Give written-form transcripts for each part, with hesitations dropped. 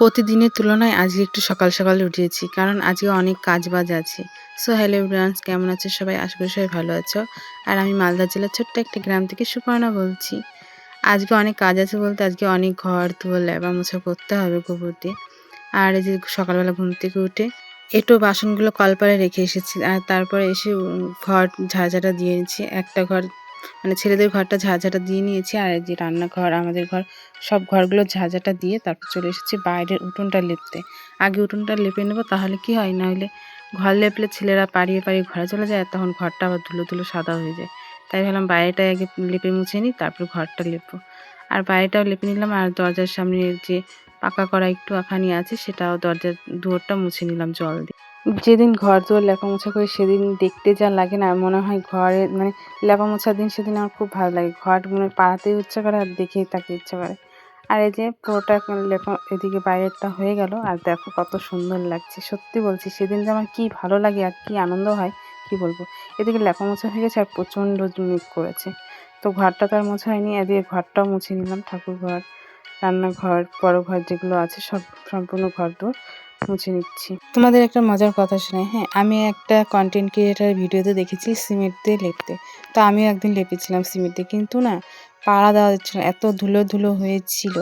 প্রতিদিনের তুলনায় আজকে একটু সকাল সকাল উঠেছি, কারণ আজকে অনেক কাজবাজ আছে। সো হ্যালো এভরিওয়ান, কেমন আছো সবাই? আশা করি সবাই ভালো আছো। আর আমি মালদা জেলার ছোট্ট একটা গ্রাম থেকে সুপর্ণা বলছি। আজকে অনেক কাজ আছে বলতে আজকে অনেক ঘর ধোয়া লেপা মোছা করতে হবে গোবর দিয়ে। আর এই যে সকালবেলা ঘুম থেকে উঠে একটু বাসনগুলো কলপারে রেখে এসেছি, আর তারপরে এসে ঘর ঝাড়ঝাড়া দিয়ে নিচ্ছি। একটা ঘর মানে ছেলেদের ঘরটা ঝাড়ঝাড়া দিয়ে নিয়েছি, আর এই যে রান্নাঘর আমাদের ঘর সব ঘরগুলো ঝাঁঝাটা দিয়ে তারপর চলে এসেছি বাইরের উঠোনটা লেপতে। আগে উঠোনটা লেপে নেবো, তাহলে কি হয়, না হলে ঘর লেপলে ছেলেরা পাড়িয়ে পাড়িয়ে ঘরে চলে যায়, তখন ঘরটা আবার ধুলো ধুলো সাদা হয়ে যায়। তাই ভাবলাম বাইরেটা আগে লেপে মুছে নিই, তারপর ঘরটা লেপবো। আর বাইরেটাও লেপে নিলাম, আর দরজার সামনে যে পাকা করা একটু আখানি আছে সেটাও দরজার দুয়ারটা মুছে নিলাম জল দিয়ে। যেদিন ঘর দুয়ার লেপা মোছা করি সেদিন দেখতে যা লাগে না, মনে হয় ঘরে মানে লেপা মোছার দিন সেদিন আমার খুব ভালো লাগে। ঘর মানে পাড়াতেও ইচ্ছা করে আর দেখেই থাকতে ইচ্ছা করে। আর এই যে পুরোটা লেপা এদিকে বাইরেরটা হয়ে গেল, আর দেখো কত সুন্দর লাগছে। সত্যি বলছি সেদিন যে আমার কী ভালো লাগে আর কী আনন্দ হয় কী বলবো। এদিকে লেপা মোছা হয়ে গেছে আর প্রচণ্ড মেঘ করেছে। তো ঘরটা তো আর মোছা হয়নি, এদিকে ঘরটাও মুছে নিলাম। ঠাকুর ঘর, রান্নাঘর, বড় ঘর যেগুলো আছে সব সম্পূর্ণ ঘর দোর মুছে নিচ্ছি। তোমাদের একটা মজার কথা শোনাই। হ্যাঁ, আমি একটা কন্টেন্ট ক্রিয়েটার ভিডিওতে দেখেছি সিমেন্ট দিয়ে লেপতে। তো আমিও একদিন লেপেছিলাম সিমেন্ট দিয়ে, কিন্তু না পাড়া দেওয়া যাচ্ছিল না, এত ধুলো ধুলো হয়েছিল।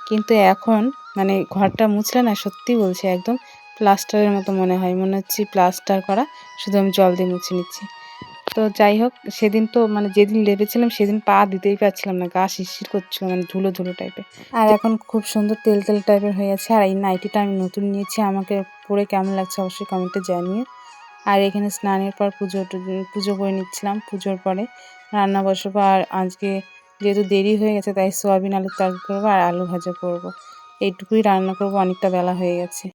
কিন্তু এখন মানে ঘরটা মুছলে না, সত্যি বলছি একদম প্লাস্টারের মতো মনে হয়, মনে হচ্ছে প্লাস্টার করা, শুধু আমি জল দিয়ে মুছে নিচ্ছি। তো যাই হোক, সেদিন তো মানে যেদিন লেপেছিলাম সেদিন পা দিতেই পারছিলাম না, গা শিরশির করছিল, মানে ধুলো ধুলো টাইপের। আর এখন খুব সুন্দর তেল তেল টাইপের হয়ে আছে। আর এই নাইটিটা আমি নতুন নিয়েছি, আমাকে পরে কেমন লাগছে অবশ্যই কমেন্টে জানিও। আর এখানে স্নানের পর পুজো করে নিচ্ছিলাম। পুজোর পরে রান্না বসাবো। আর আজকে যেহেতু দেরি হয়ে গেছে তাই সোয়াবিন আলুর তরকারি করবো আর আলু ভাজা করবো। এইটুকুই রান্না করবো, অনেকটা বেলা হয়ে গেছে।